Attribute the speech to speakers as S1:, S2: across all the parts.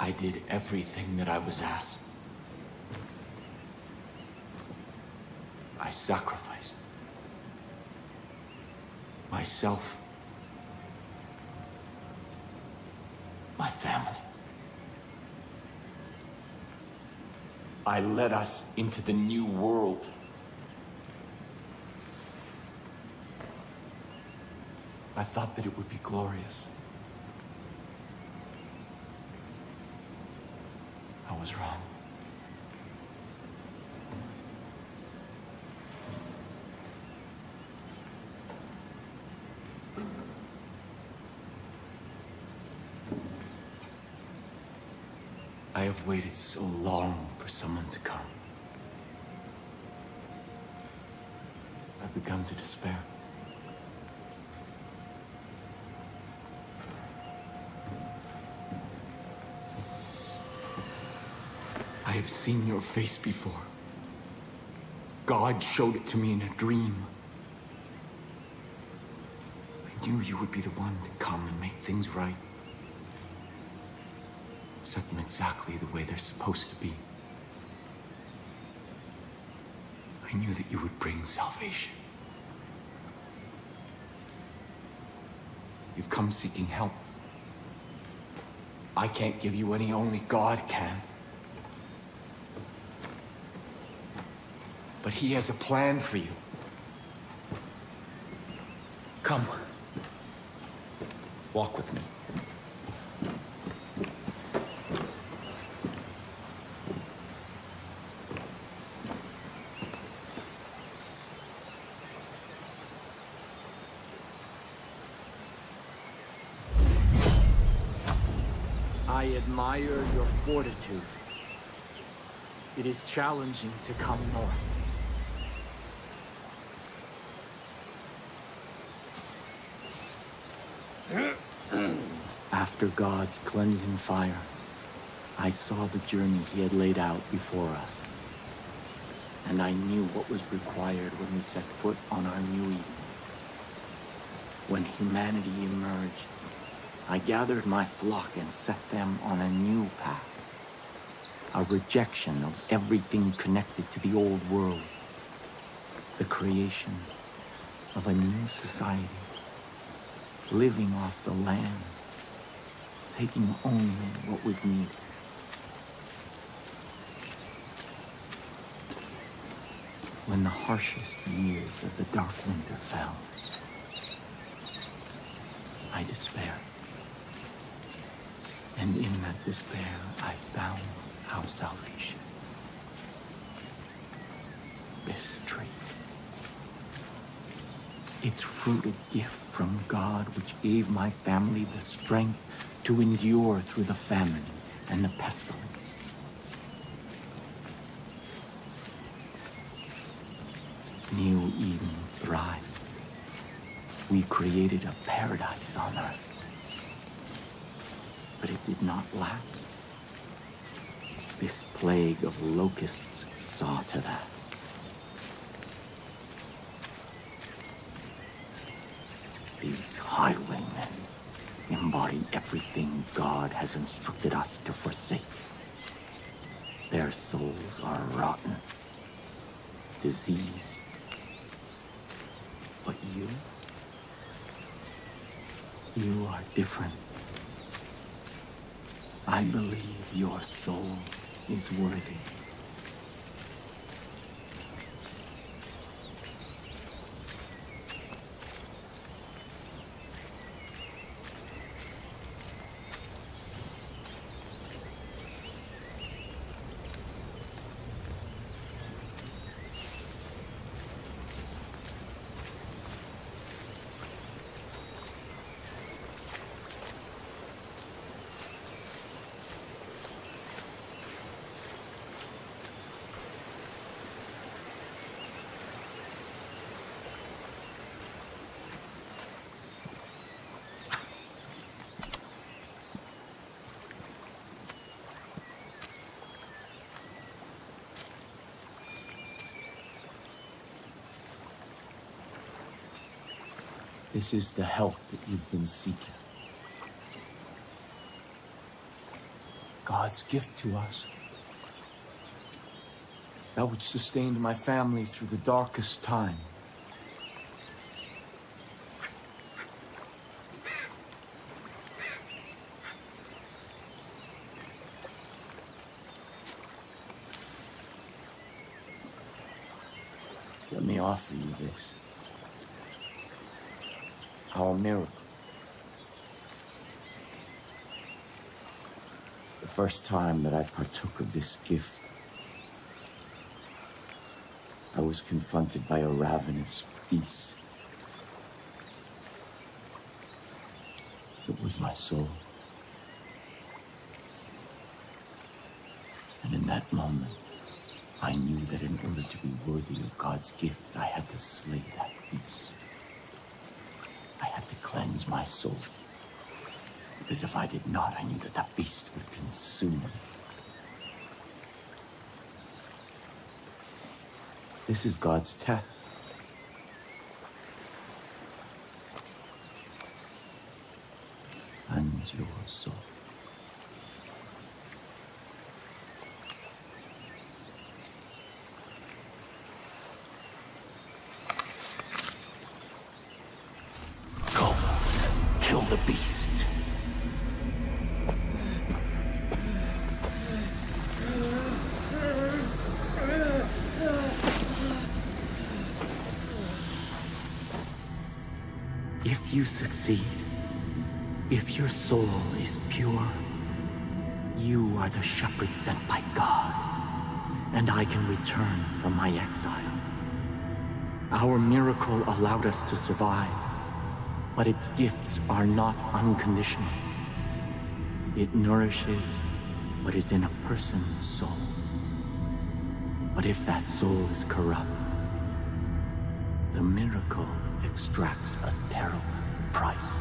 S1: I did everything that I was asked. I sacrificed myself, my family. I led us into the new world. I thought that it would be glorious. I was wrong. I have waited so long for someone to come. I've begun to despair. I have seen your face before. God showed it to me in a dream. I knew you would be the one to come and make things right. Set them exactly the way they're supposed to be. I knew that you would bring salvation. You've come seeking help. I can't give you any, only God can. But He has a plan for you. Come. Walk with me.
S2: I admire your fortitude. It is challenging to come north. After God's cleansing fire, I saw the journey He had laid out before us. And I knew what was required when we set foot on our new Eden. When humanity emerged, I gathered my flock and set them on a new path. A rejection of everything connected to the old world. The creation of a new society. Living off the land. Taking only what was needed. When the harshest years of the dark winter fell, I despaired. And in that despair, I found our salvation. This tree. Its fruit a gift from God, which gave my family the strength to endure through the famine and the pestilence. New Eden thrived. We created a paradise on earth. But it did not last. This plague of locusts saw to that. These highwaymen embody everything God has instructed us to forsake. Their souls are rotten, diseased. But you are different. I believe your soul is worthy. This is the help that you've been seeking. God's gift to us. That which sustained my family through the darkest time. Let me offer you this. Our miracle. The first time that I partook of this gift, I was confronted by a ravenous beast. It was my soul. And in that moment, I knew that in order to be worthy of God's gift, I had to slay that beast. I had to cleanse my soul. Because if I did not, I knew that that beast would consume me. This is God's test. Cleanse your soul. Go, kill the beast. If you succeed, if your soul is pure, you are the shepherd sent by God, and I can return from my exile. Our miracle allowed us to survive, but its gifts are not unconditional. It nourishes what is in a person's soul. But if that soul is corrupt, the miracle extracts a terrible price.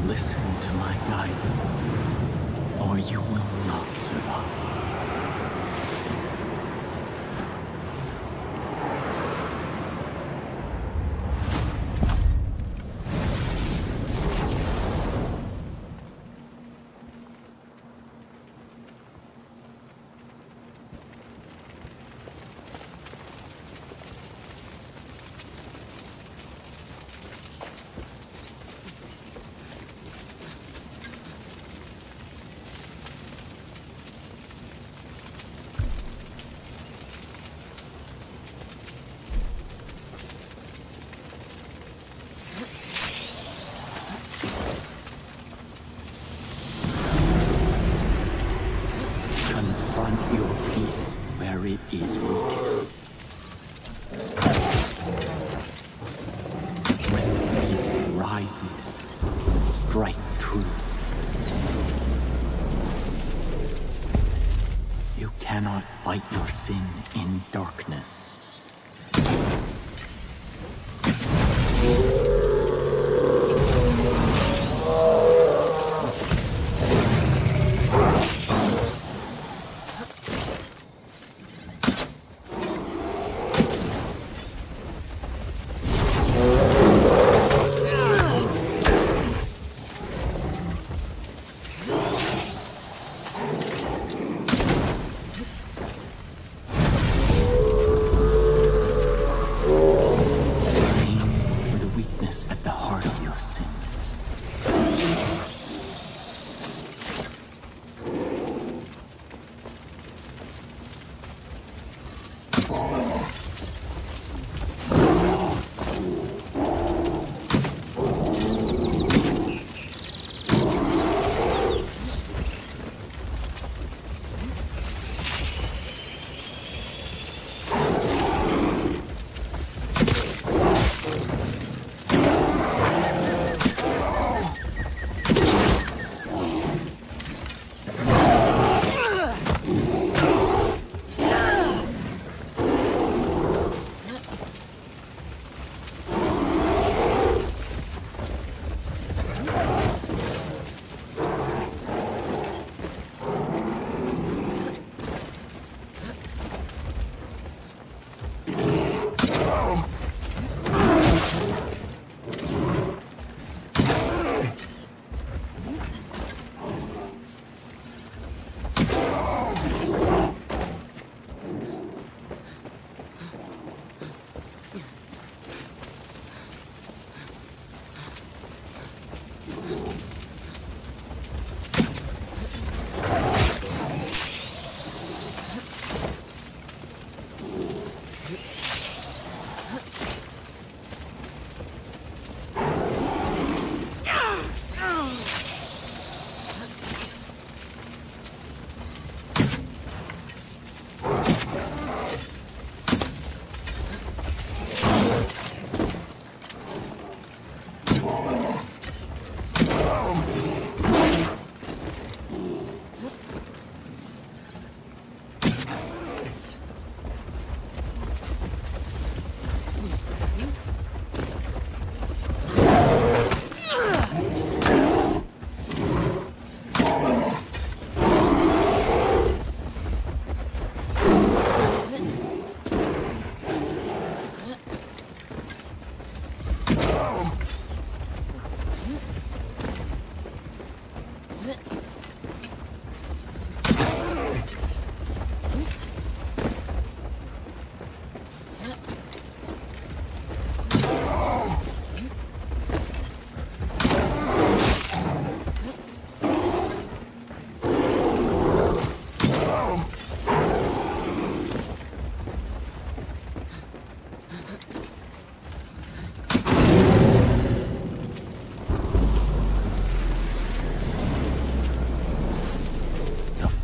S2: Listen to my guidance, or you will not survive. Your peace where it is weakest. When the beast rises, strike true. You cannot fight your sin in darkness.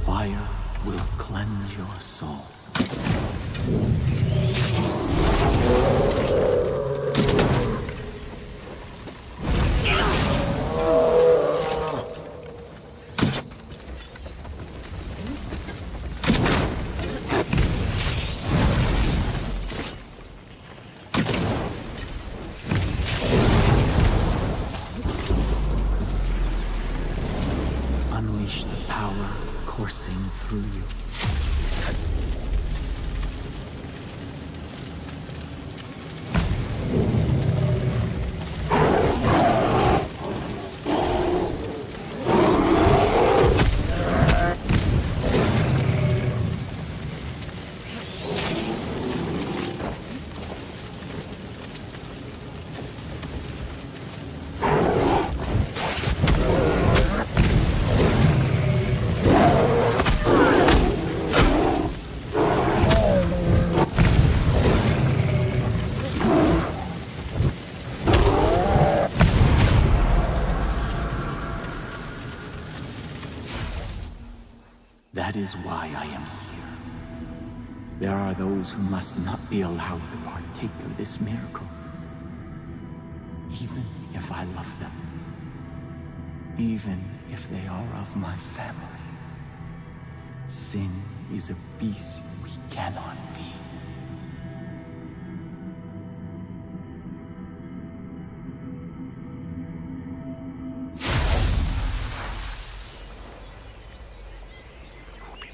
S2: Fire will cleanse your soul. Unleash the power coursing through you. That is why I am here. There are those who must not be allowed to partake of this miracle, even if I love them, even if they are of my family. Sin is a beast we cannot be.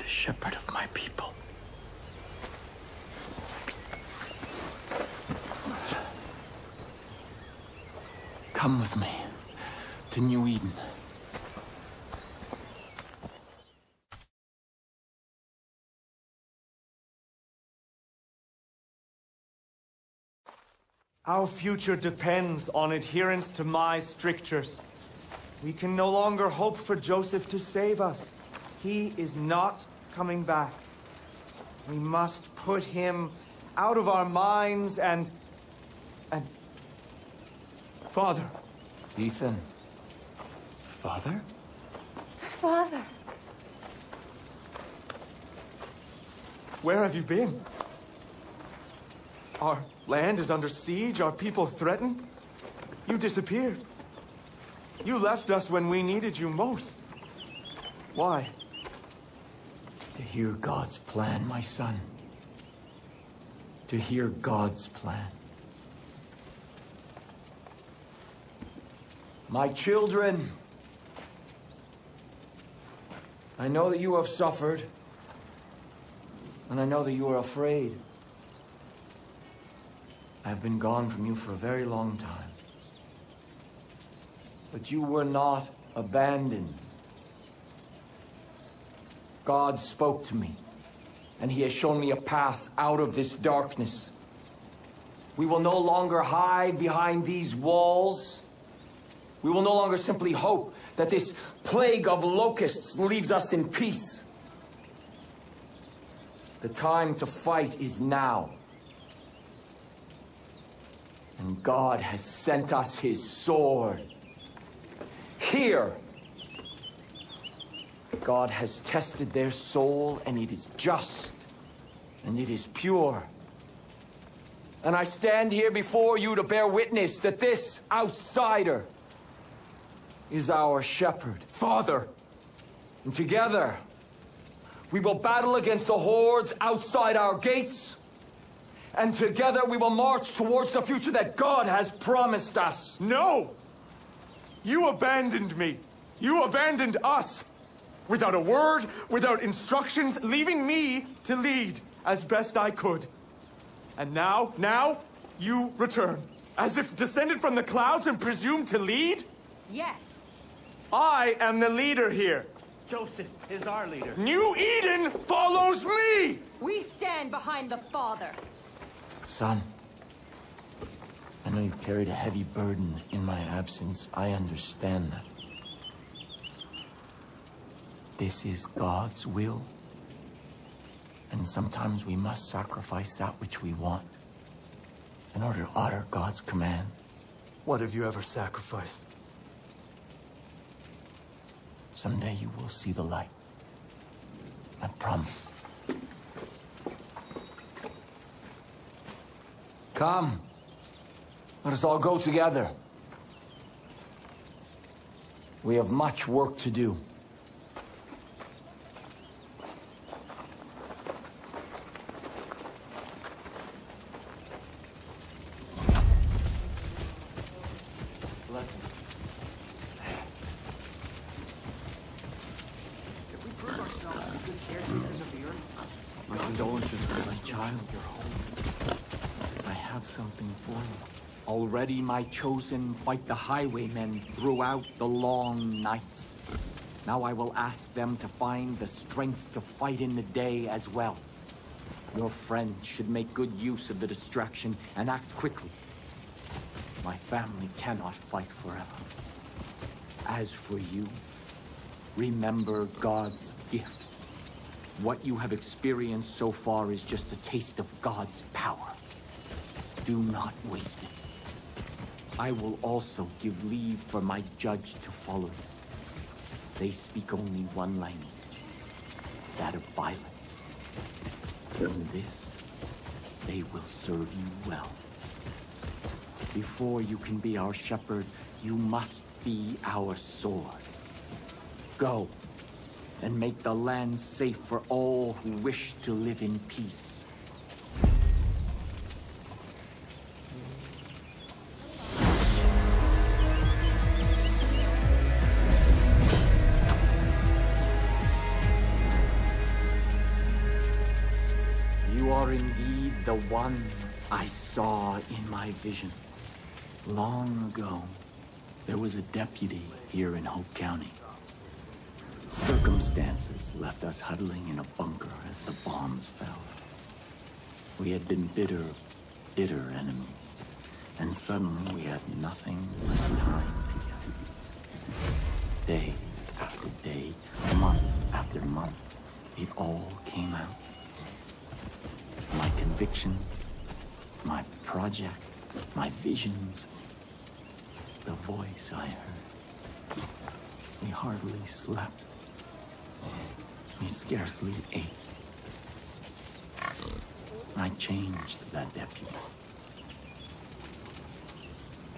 S2: Shepherd of my people. Come with me to New Eden.
S3: Our future depends on adherence to my strictures. We can no longer hope for Joseph to save us. He is not coming back. We must put him out of our minds and... Father.
S2: Ethan. Father?
S4: Father.
S3: Where have you been? Our land is under siege, our people threatened. You disappeared. You left us when we needed you most. Why?
S2: To hear God's plan, my son. To hear God's plan. My children, I know that you have suffered, and I know that you are afraid. I have been gone from you for a very long time. But you were not abandoned. God spoke to me, and he has shown me a path out of this darkness. We will no longer hide behind these walls. We will no longer simply hope that this plague of locusts leaves us in peace. The time to fight is now. And God has sent us his sword. Here! God has tested their soul, and it is just, and it is pure. And I stand here before you to bear witness that this outsider is our shepherd.
S1: Father!
S2: And together, we will battle against the hordes outside our gates. And together we will march towards the future that God has promised us.
S3: No! You abandoned me. You abandoned us. Without a word, without instructions, leaving me to lead as best I could. And now, you return. As if descended from the clouds and presumed to lead?
S4: Yes.
S3: I am the leader here.
S2: Joseph is our leader.
S3: New Eden follows me!
S4: We stand behind the Father.
S2: Son, I know you've carried a heavy burden in my absence. I understand that. This is God's will. And sometimes we must sacrifice that which we want in order to honor God's command.
S3: What have you ever sacrificed?
S2: Someday you will see the light. I promise. Come. Let us all go together. We have much work to do. My condolences for my child. You're home. I have something for you. Already my chosen fight the highwaymen throughout the long nights. Now I will ask them to find the strength to fight in the day as well. Your friend should make good use of the distraction and act quickly. My family cannot fight forever. As for you, remember God's gift. What you have experienced so far is just a taste of God's power. Do not waste it. I will also give leave for my judge to follow you. They speak only one language, that of violence. In this, they will serve you well. Before you can be our shepherd, you must be our sword. Go, and make the land safe for all who wish to live in peace. You are indeed the one I saw in my vision. Long ago, there was a deputy here in Hope County. Circumstances left us huddling in a bunker as the bombs fell. We had been bitter enemies, and suddenly we had nothing but time together. Day after day, month after month, it all came out. My convictions, my project, my visions, the voice I heard. We hardly slept. We scarcely ate. I changed that deputy.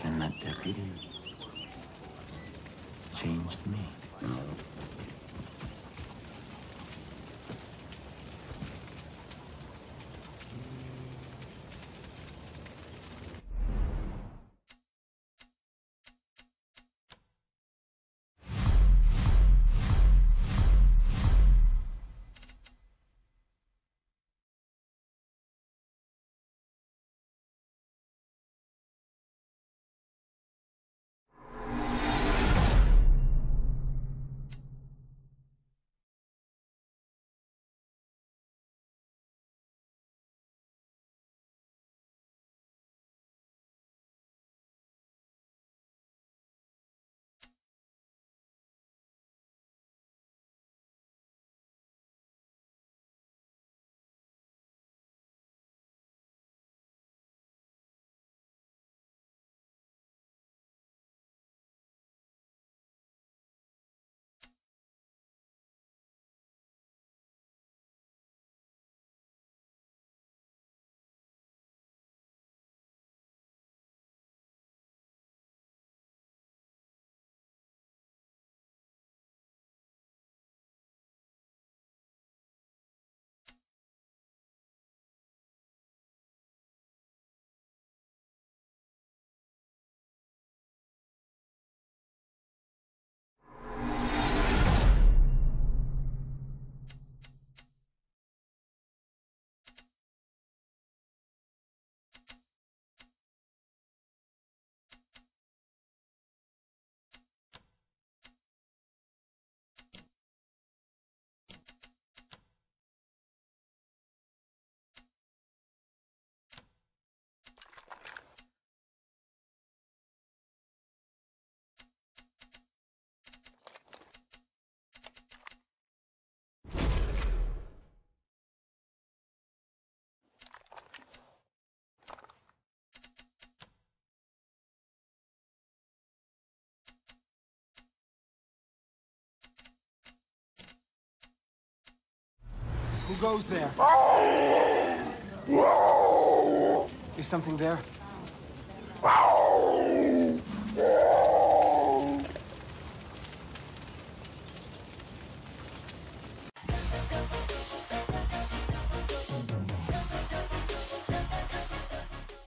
S2: And that deputy changed me.
S3: goes there? Is something there?